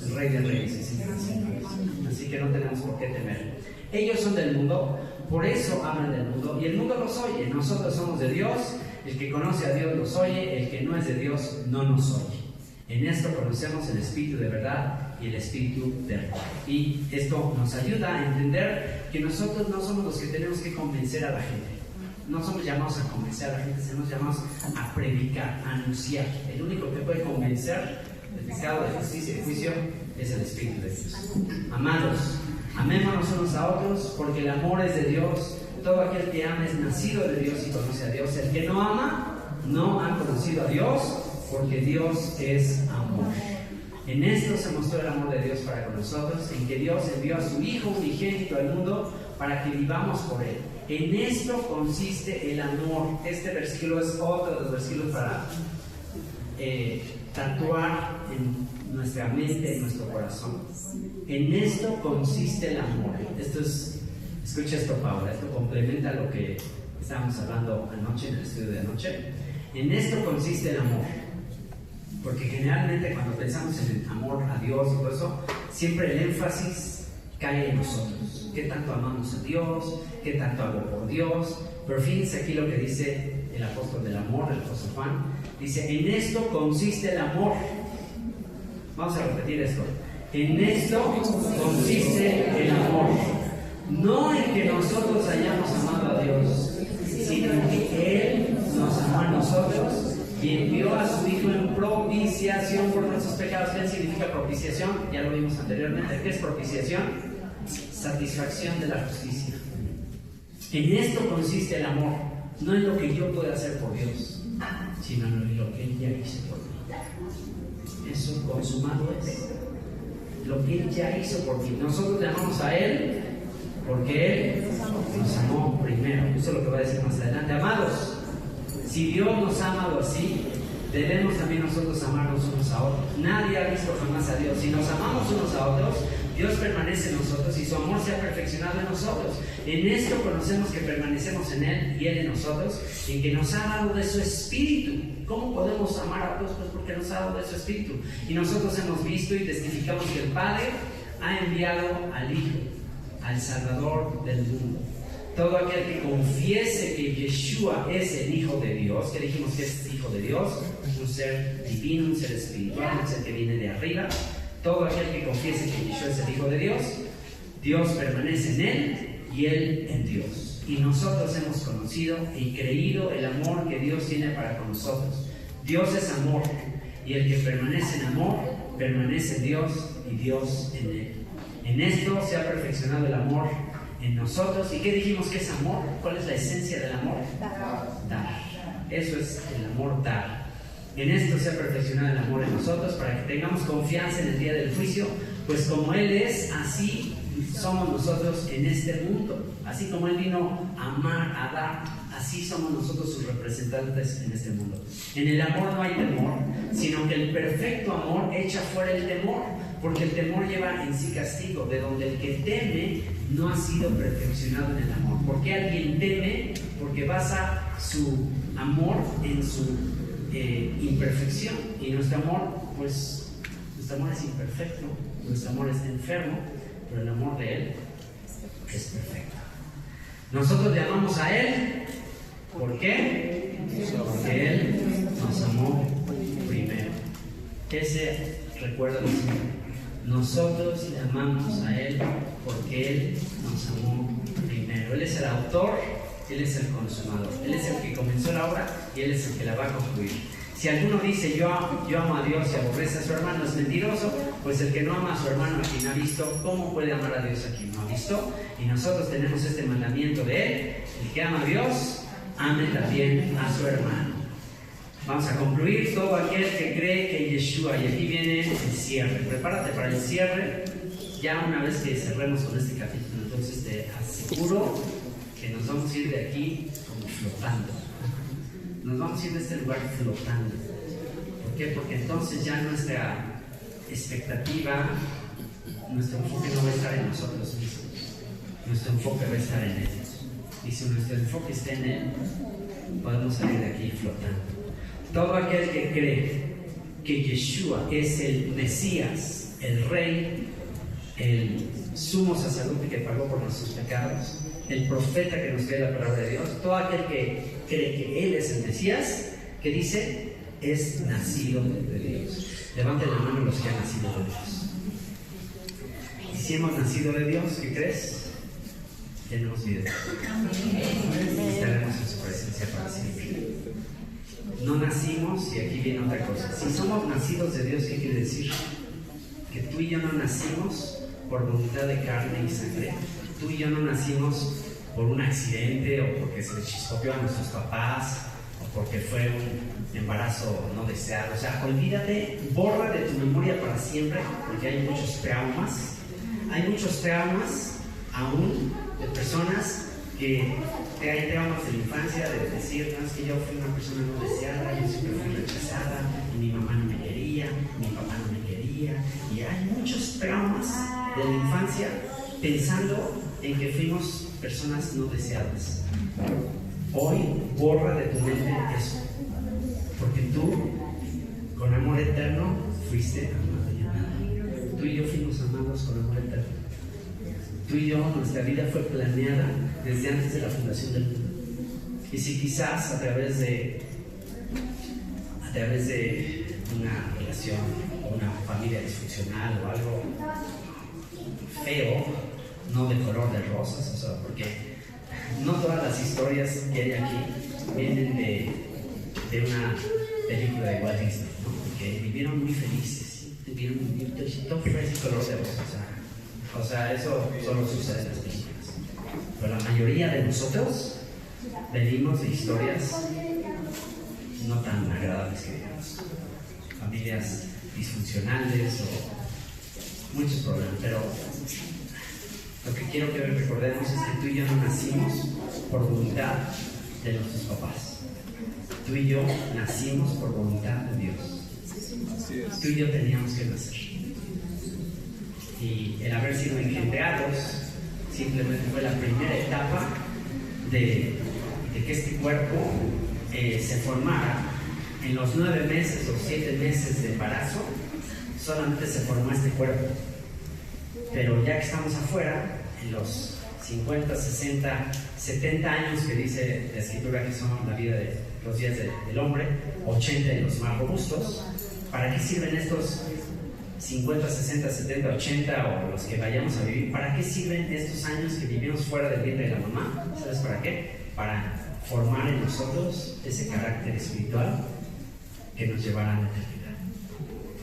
El Rey de Reyes y Señor de Señores. Así que no tenemos por qué temer. Ellos son del mundo, por eso hablan del mundo, y el mundo los oye. Nosotros somos de Dios. El que conoce a Dios los oye, el que no es de Dios no nos oye. En esto conocemos el espíritu de verdad y el espíritu de error. Y esto nos ayuda a entender que nosotros no somos los que tenemos que convencer a la gente. No somos llamados a convencer a la gente, somos llamados a predicar, a anunciar. El único que puede convencer del pecado, de justicia y de juicio es el Espíritu de Dios. Amados, amémonos unos a otros, porque el amor es de Dios. Todo aquel que ama es nacido de Dios y conoce a Dios. El que no ama no ha conocido a Dios, porque Dios es amor. En esto se mostró el amor de Dios para con nosotros, en que Dios envió a su Hijo unigénito al mundo para que vivamos por Él. En esto consiste el amor. Este versículo es otro de los versículos para tatuar en nuestra mente, en nuestro corazón. En esto consiste el amor. Esto es, escucha esto, Paula, esto complementa lo que estábamos hablando anoche en el estudio de anoche. En esto consiste el amor. Porque generalmente cuando pensamos en el amor a Dios y todo eso, siempre el énfasis cae en nosotros. ¿Qué tanto amamos a Dios? ¿Qué tanto hago por Dios? Pero fíjense aquí lo que dice el apóstol del amor, el apóstol Juan. Dice, en esto consiste el amor. Vamos a repetir esto. En esto consiste el amor. No en que nosotros hayamos amado a Dios, sino en que Él nos amó a nosotros y envió a su Hijo en propiciación por nuestros pecados. ¿Qué significa propiciación? Ya lo vimos anteriormente. ¿Qué es propiciación? Satisfacción de la justicia. En esto consiste el amor, no en lo que yo pueda hacer por Dios, sino en lo que Él ya hizo por mí. Eso consumado es lo que Él ya hizo por mí. Nosotros le amamos a Él porque Él nos amó primero. Eso es lo que va a decir más adelante. Amados, si Dios nos ha amado así, debemos también nosotros amarnos unos a otros. Nadie ha visto jamás a Dios. Si nos amamos unos a otros, Dios permanece en nosotros y su amor se ha perfeccionado en nosotros. En esto conocemos que permanecemos en Él y Él en nosotros, en que nos ha dado de su Espíritu. ¿Cómo podemos amar a Dios? Pues porque nos ha dado de su Espíritu. Y nosotros hemos visto y testificamos que el Padre ha enviado al Hijo, al Salvador del mundo. Todo aquel que confiese que Yeshua es el Hijo de Dios, que dijimos que es Hijo de Dios, un ser divino, un ser espiritual, un ser que viene de arriba. Todo aquel que confiese que Yeshua es el Hijo de Dios, Dios permanece en Él y Él en Dios. y nosotros hemos conocido y creído el amor que Dios tiene para con nosotros. Dios es amor, y el que permanece en amor, permanece en Dios y Dios en él. En esto se ha perfeccionado el amor en nosotros. ¿Y qué dijimos que es amor? ¿Cuál es la esencia del amor? Dar. Eso es el amor, dar. En esto se ha perfeccionado el amor en nosotros, para que tengamos confianza en el día del juicio, pues como Él es, así somos nosotros en este mundo. Así como Él vino a amar, a dar, así somos nosotros sus representantes en este mundo. En el amor no hay temor, sino que el perfecto amor echa fuera el temor, porque el temor lleva en sí castigo, de donde el que teme no ha sido perfeccionado en el amor. ¿Por qué alguien teme? Porque basa su amor en su imperfección, y nuestro amor, pues, nuestro amor es imperfecto, nuestro amor está enfermo, pero el amor de Él es perfecto. Nosotros le amamos a Él, ¿por qué? Porque Él nos amó primero. Ese recuerdo de siempre. Nosotros le amamos a Él porque Él nos amó primero. Él es el autor, Él es el consumador. Él es el que comenzó la obra y Él es el que la va a concluir. Si alguno dice yo amo a Dios y aborrece a su hermano, es mentiroso, pues el que no ama a su hermano a quien ha visto, ¿cómo puede amar a Dios a quien no ha visto? Y nosotros tenemos este mandamiento de Él: el que ama a Dios, ame también a su hermano. Vamos a concluir: todo aquel que cree que Yeshua, y aquí viene el cierre. Prepárate para el cierre. Ya una vez que cerremos con este capítulo, entonces te aseguro que nos vamos a ir de aquí como flotando. Nos vamos a ir de este lugar flotando. ¿Por qué? Porque entonces ya nuestra expectativa, nuestro enfoque no va a estar en nosotros mismos. Nuestro enfoque va a estar en Él. Y si nuestro enfoque está en Él, podemos salir de aquí flotando. Todo aquel que cree que Yeshua es el Mesías, el Rey, el sumo sacerdote que pagó por nuestros pecados, el profeta que nos trae la palabra de Dios, todo aquel que cree que Él es el Mesías, que dice, es nacido de Dios. Levanten la mano los que han nacido de Dios. Y si hemos nacido de Dios, ¿qué crees? Tenemos vida. Y estaremos en su presencia para siempre. No nacimos, y aquí viene otra cosa. Si somos nacidos de Dios, ¿qué quiere decir? Que tú y yo no nacimos por voluntad de carne y sangre. Tú y yo no nacimos por un accidente, o porque se le chispoteó a nuestros papás, o porque fue un embarazo no deseado. O sea, olvídate, borra de tu memoria para siempre, porque hay muchos traumas. Hay muchos traumas aún de personas que hay traumas de la infancia, de decir, no, es que yo fui una persona no deseada, yo siempre fui rechazada, y mi mamá no me quería, mi papá no me quería. Y hay muchos traumas de la infancia pensando en que fuimos personas no deseadas. Hoy borra de tu mente eso, porque tú, con amor eterno, fuiste amado y amado. Tú y yo fuimos amados con amor eterno. Tú y yo, nuestra vida fue planeada desde antes de la fundación del mundo. Y si quizás a través de una relación o una familia disfuncional o algo feo, no de color de rosas, o sea, porque no todas las historias que hay aquí vienen de una película de Walt Disney, ¿no? Que vivieron muy felices, vivieron todo fue ese color de rosas, o sea, eso solo sucede en las películas. Pero la mayoría de nosotros venimos de historias no tan agradables que digamos, familias disfuncionales o muchos problemas, pero lo que quiero que recordemos es que tú y yo no nacimos por voluntad de nuestros papás. Tú y yo nacimos por voluntad de Dios. Tú y yo teníamos que nacer. Y el haber sido engendrados simplemente fue la primera etapa de que este cuerpo se formara. En los 9 meses o 7 meses de embarazo, solamente se formó este cuerpo. Pero ya que estamos afuera, en los 50, 60, 70 años que dice la escritura que son la vida de los días del hombre, 80 en los más robustos, ¿para qué sirven estos 50, 60, 70, 80 o los que vayamos a vivir, ¿para qué sirven estos años que vivimos fuera del vientre de la mamá? ¿Sabes para qué? Para formar en nosotros ese carácter espiritual que nos llevará a la eternidad.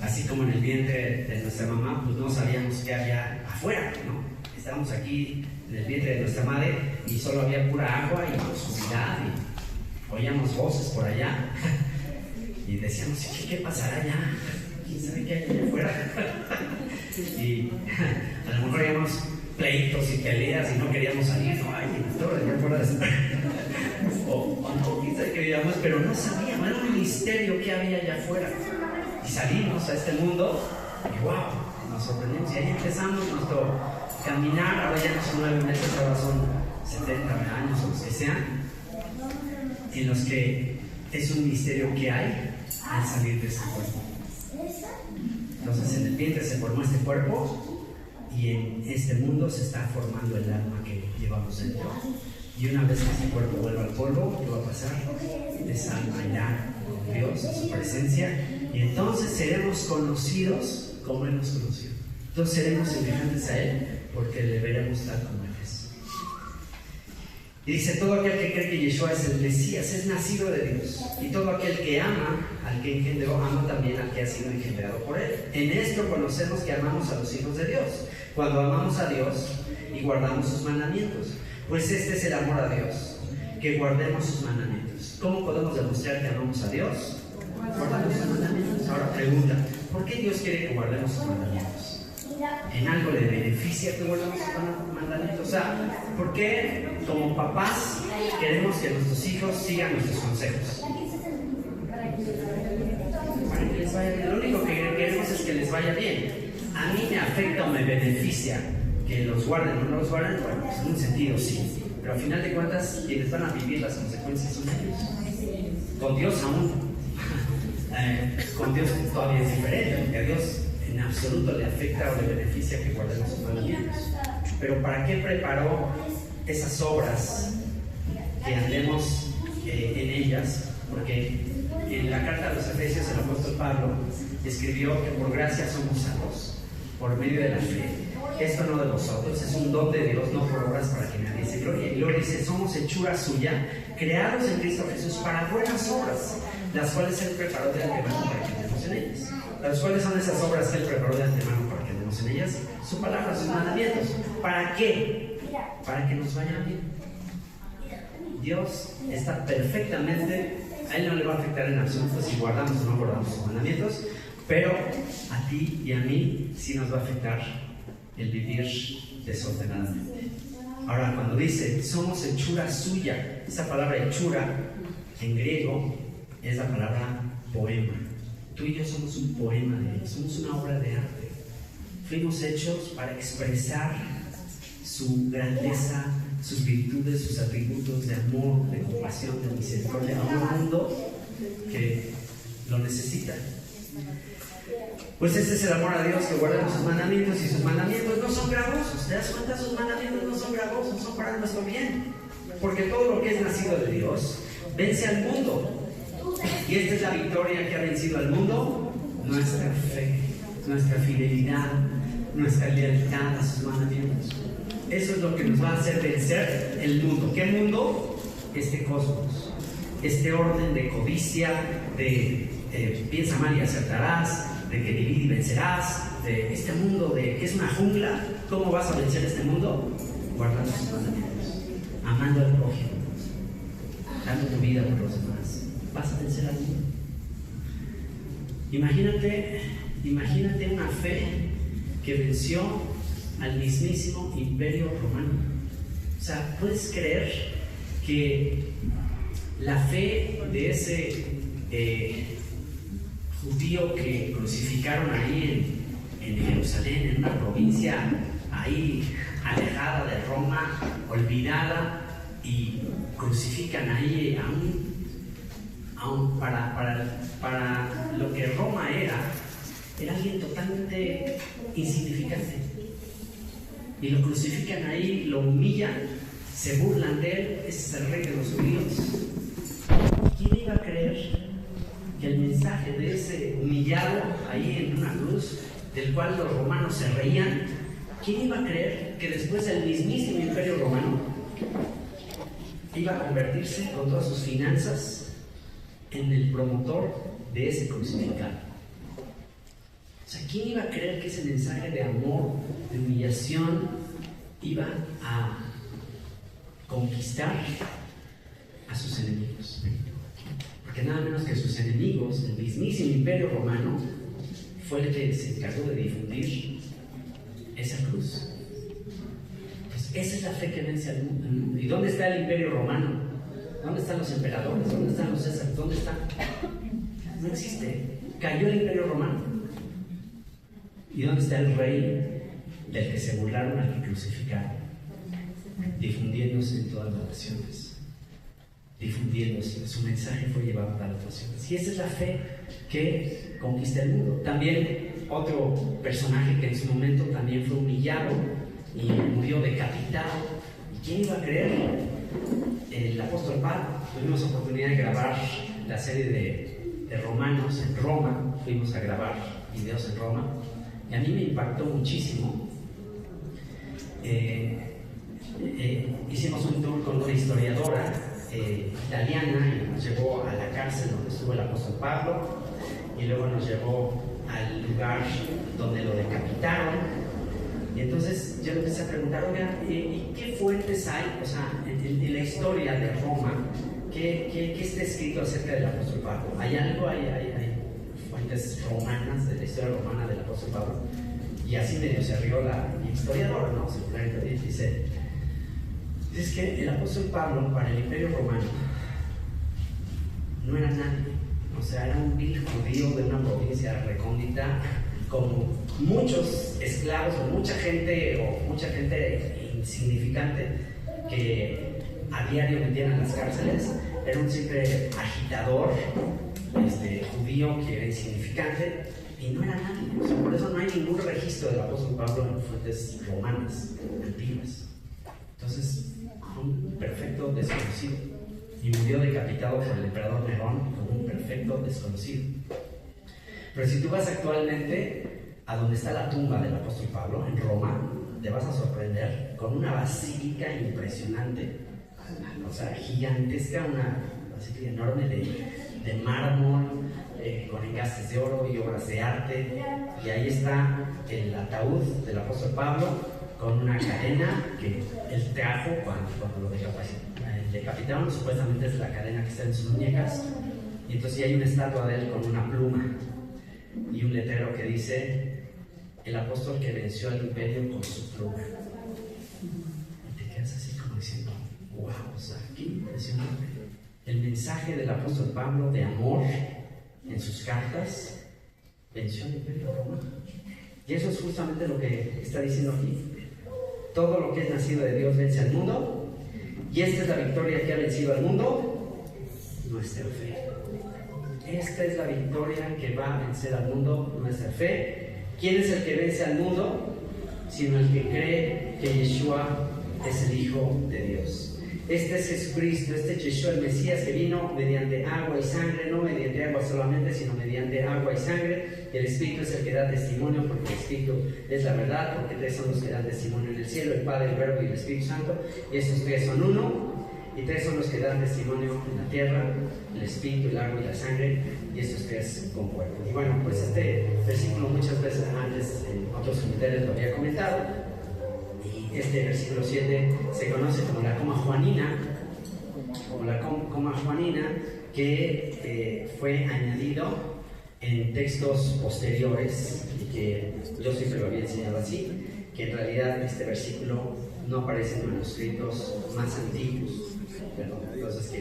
Así como en el vientre de nuestra mamá, pues no sabíamos qué había afuera, ¿no? Estábamos aquí en el vientre de nuestra madre y solo había pura agua y oscuridad y oíamos voces por allá y decíamos, ¿qué pasará allá? ¿Quién sabe qué hay allá afuera? Y a lo mejor habíamos pleitos y peleas y no queríamos salir, no, ay, todo allá afuera o no, quién sabe qué queríamos, pero no sabíamos, era un misterio que había allá afuera. Y salimos a este mundo y wow, nos sorprendimos y ahí empezamos nuestro caminar. Ahora ya no son 9 meses, ahora son 70 años o los que sean, en los que es un misterio que hay al salir de ese cuerpo. Entonces en el vientre se formó este cuerpo y en este mundo se está formando el alma que llevamos dentro. Y una vez que ese cuerpo vuelva al polvo, ¿qué va a pasar? Esa alma irá con Dios, a su presencia, y entonces seremos conocidos como Él nos conoció. Entonces seremos semejantes a Él porque le veremos tal como Él es. Y dice, todo aquel que cree que Yeshua es el Mesías es nacido de Dios. Y todo aquel que ama al que engendró, ama también al que ha sido engendrado por Él. En esto conocemos que amamos a los hijos de Dios, cuando amamos a Dios y guardamos sus mandamientos. Pues este es el amor a Dios, que guardemos sus mandamientos. ¿Cómo podemos demostrar que amamos a Dios? Guardando sus mandamientos. Ahora pregunta, ¿por qué Dios quiere que guardemos sus mandamientos? ¿En algo le beneficia que guardemos sus mandamientos? O sea, ¿por qué como papás queremos que nuestros hijos sigan nuestros consejos? Para que les vaya bien. Lo único que queremos es que les vaya bien. A mí me afecta o me beneficia que los guarden o no los guarden. Bueno, pues en un sentido sí, pero al final de cuentas quienes van a vivir las consecuencias son ellos. Con Dios aún con Dios todavía es diferente, porque a Dios en absoluto le afecta o le beneficia que guardemos sus mandamientos. Pero ¿para qué preparó esas obras que andemos en ellas? Porque en la carta a los Efesios el apóstol Pablo escribió que por gracia somos salvos por medio de la fe. Esto no de vosotros, es un don de Dios, no por obras para que nadie se glorie. Y luego dice, somos hechura suya, creados en Cristo Jesús para buenas obras, las cuales Él preparó de antemano para que andemos en ellas. ¿Las cuales son esas obras que Él preparó de antemano para que andemos en ellas? Su palabra, sus mandamientos. ¿Para qué? Para que nos vaya bien. Dios está perfectamente, a Él no le va a afectar en absoluto si guardamos o no guardamos sus mandamientos, pero a ti y a mí sí nos va a afectar el vivir desordenadamente. Ahora, cuando dice somos hechura suya, esa palabra hechura en griego es la palabra poema. Tú y yo somos un poema de Él, somos una obra de arte. Fuimos hechos para expresar su grandeza, sus virtudes, sus atributos de amor, de compasión, de misericordia a un mundo que lo necesita. Pues ese es el amor a Dios, que guardamos sus mandamientos, y sus mandamientos no son gravosos. ¿Te das cuenta? Sus mandamientos no son gravosos, son para nuestro bien. Porque todo lo que es nacido de Dios vence al mundo. Y esta es la victoria que ha vencido al mundo: nuestra fe, nuestra fidelidad, nuestra lealtad a sus mandamientos. Eso es lo que nos va a hacer vencer el mundo. ¿Qué mundo? Este cosmos, este orden de codicia, de piensa mal y acertarás, de que divide y vencerás, de este mundo de que es una jungla. ¿Cómo vas a vencer este mundo? Guardando sus mandamientos, amando al prójimo, dando tu vida por los demás. Vas a vencer al mundo. Imagínate una fe que venció al mismísimo Imperio Romano. O sea, ¿puedes creer que la fe de ese judío que crucificaron ahí en Jerusalén, en una provincia ahí alejada de Roma, olvidada, y crucifican ahí para lo que Roma era alguien totalmente insignificante, y lo crucifican ahí, lo humillan, se burlan de él? Ese es el rey de los judíos. ¿Quién iba a creer que el mensaje de ese humillado ahí en una cruz del cual los romanos se reían, ¿quién iba a creer que después el mismísimo Imperio Romano iba a convertirse con todas sus finanzas en el promotor de ese crucificado? O sea, ¿quién iba a creer que ese mensaje de amor, de humillación, iba a conquistar a sus enemigos? Porque nada menos que sus enemigos, el mismísimo Imperio Romano, fue el que se encargó de difundir esa cruz. Pues esa es la fe que vence al mundo. ¿Y dónde está el Imperio Romano? ¿Dónde están los emperadores? ¿Dónde están los Césares? ¿Dónde están? No existe. Cayó el Imperio Romano. ¿Y dónde está el rey del que se burlaron al que crucificaron? Difundiéndose en todas las naciones. Difundiéndose, su mensaje fue llevado a todas las naciones. Y esa es la fe que conquista el mundo. También otro personaje que en su momento también fue humillado y murió decapitado. ¿Y quién iba a creer? El apóstol Pablo. Tuvimos oportunidad de grabar la serie de Romanos en Roma. Fuimos a grabar videos en Roma y a mí me impactó muchísimo. Hicimos un tour con una historiadora italiana y nos llevó a la cárcel donde estuvo el apóstol Pablo y luego nos llevó al lugar donde lo decapitaron. Y entonces yo le empecé a preguntar, oiga, ¿y qué fuentes hay? O sea, en la historia de Roma, ¿qué está escrito acerca del apóstol Pablo? ¿Hay algo? ¿Hay fuentes romanas de la historia romana del apóstol Pablo? Y así medio se rió la historiadora, ¿no? Dice, es que el apóstol Pablo para el Imperio Romano no era nadie, o sea, era un vil judío de una provincia recóndita, como muchos esclavos o mucha gente insignificante que a diario metían en las cárceles. Era un simple agitador judío que era insignificante y no era nadie. O sea, por eso no hay ningún registro del apóstol Pablo en fuentes romanas antiguas. Entonces, un perfecto desconocido, y murió decapitado por el emperador Nerón como un perfecto desconocido. Pero si tú vas actualmente a donde está la tumba del apóstol Pablo en Roma, te vas a sorprender con una basílica impresionante, o sea, gigantesca, una basílica enorme de mármol, con engastes de oro y obras de arte, y ahí está el ataúd del apóstol Pablo con una cadena que él trajo cuando lo decapitaron. Supuestamente es la cadena que está en sus muñecas, y entonces hay una estatua de él con una pluma y un letrero que dice: el apóstol que venció al imperio con su pluma. Y te quedas así como diciendo, wow, o sea, qué impresionante. El mensaje del apóstol Pablo de amor en sus cartas venció al imperio romano. Y eso es justamente lo que está diciendo aquí. Todo lo que es nacido de Dios vence al mundo, y esta es la victoria que ha vencido al mundo, nuestra fe. Esta es la victoria que va a vencer al mundo, nuestra fe. ¿Quién es el que vence al mundo? Sino el que cree que Yeshua es el Hijo de Dios. Este es Jesucristo, este es Yeshua, el Mesías, que vino mediante agua y sangre, no mediante agua solamente, sino mediante agua y sangre. Y el Espíritu es el que da testimonio, porque el Espíritu es la verdad, porque tres son los que dan testimonio en el cielo: el Padre, el Verbo y el Espíritu Santo. Y estos tres son uno, y tres son los que dan testimonio en la tierra: el Espíritu, el agua y la sangre, y estos tres concuerdan. Y bueno, pues este versículo muchas veces antes en otros comentarios lo había comentado. Y este versículo 7 se conoce como la coma juanina, que fue añadido en textos posteriores, y que yo siempre lo había enseñado así, que en realidad este versículo no aparece en manuscritos más antiguos, entonces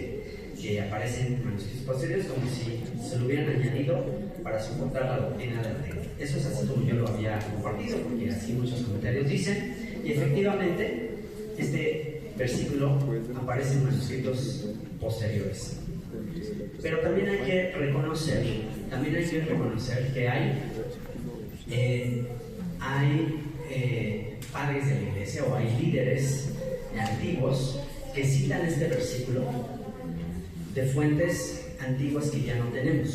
que aparecen en manuscritos posteriores como si se lo hubieran añadido para soportar la doctrina de la fe. Eso es así como yo lo había compartido, porque así muchos comentarios dicen, y efectivamente este versículo aparece en manuscritos posteriores. Pero también hay que reconocer que hay padres de la iglesia, o hay líderes antiguos que citan este versículo de fuentes antiguas que ya no tenemos.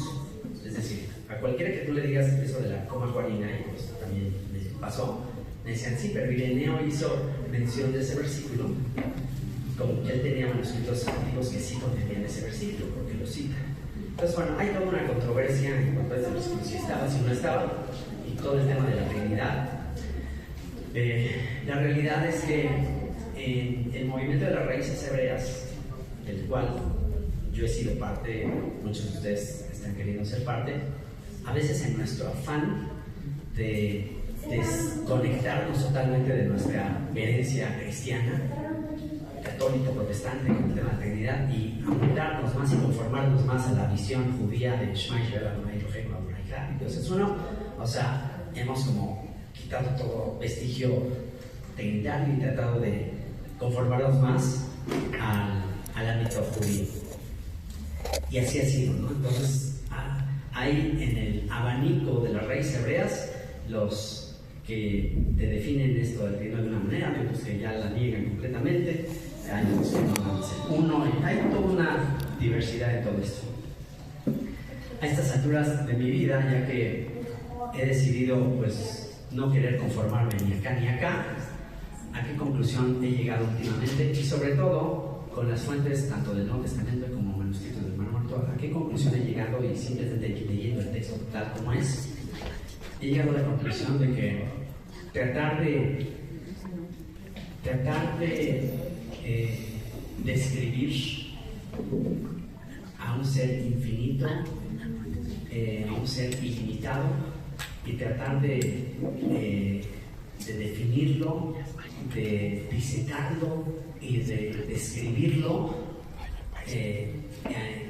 Es decir, a cualquiera que tú le digas eso de la coma juanina, y pues también me pasó, me decían, sí, pero Ireneo hizo mención de ese versículo, como que él tenía manuscritos antiguos que sí contenían ese versículo, porque lo cita. Entonces, bueno, hay toda una controversia en cuanto a ese versículo, si estaba, si no estaba, y todo el tema de la Trinidad. La realidad es que en el movimiento de las raíces hebreas, del cual yo he sido parte, muchos de ustedes están queriendo ser parte, a veces en nuestro afán de desconectarnos totalmente de nuestra herencia cristiana, católica, protestante, con el tema de la Trinidad, y amoldarnos más y conformarnos más a la visión judía de Shema Yisrael Adonai Eloheinu Adonai Echad, y Dios es uno. O sea, hemos como quitado todo vestigio trinitario y tratado de conformarnos más al ámbito judío. Y así ha sido, ¿no? Entonces, hay en el abanico de las raíces hebreas los que te definen esto del trino de una manera, hay otros que ya la niegan completamente, hay otros que no dicen uno, hay toda una diversidad en todo esto. A estas alturas de mi vida, ya que he decidido pues no querer conformarme ni acá ni acá, ¿a qué conclusión he llegado últimamente? Y sobre todo, con las fuentes tanto del Nuevo Testamento como manuscritos del Mar Muerto, ¿a qué conclusión he llegado? Y simplemente leyendo el texto tal como es, he llegado a la conclusión de que tratar de describir a un ser infinito, a un ser ilimitado, y tratar de definirlo, de disecarlo y de describirlo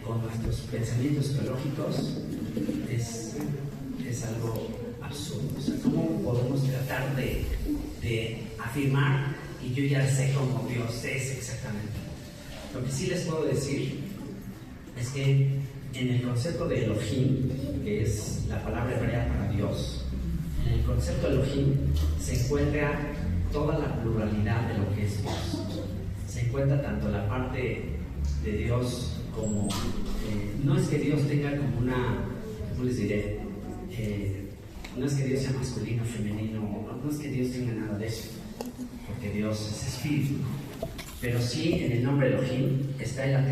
con nuestros pensamientos teológicos es algo absurdo. O sea, ¿cómo podemos tratar de afirmar y yo ya sé cómo Dios es exactamente? Lo que sí les puedo decir es que en el concepto de Elohim, que es la palabra hebrea para Dios, en el concepto de Elohim se encuentra toda la pluralidad de lo que es Dios. Se encuentra tanto la parte de Dios como, no es que Dios tenga como una, ¿cómo les diré? No es que Dios sea masculino o femenino, no es que Dios tenga nada de eso, porque Dios es espíritu, pero sí en el nombre Elohim está el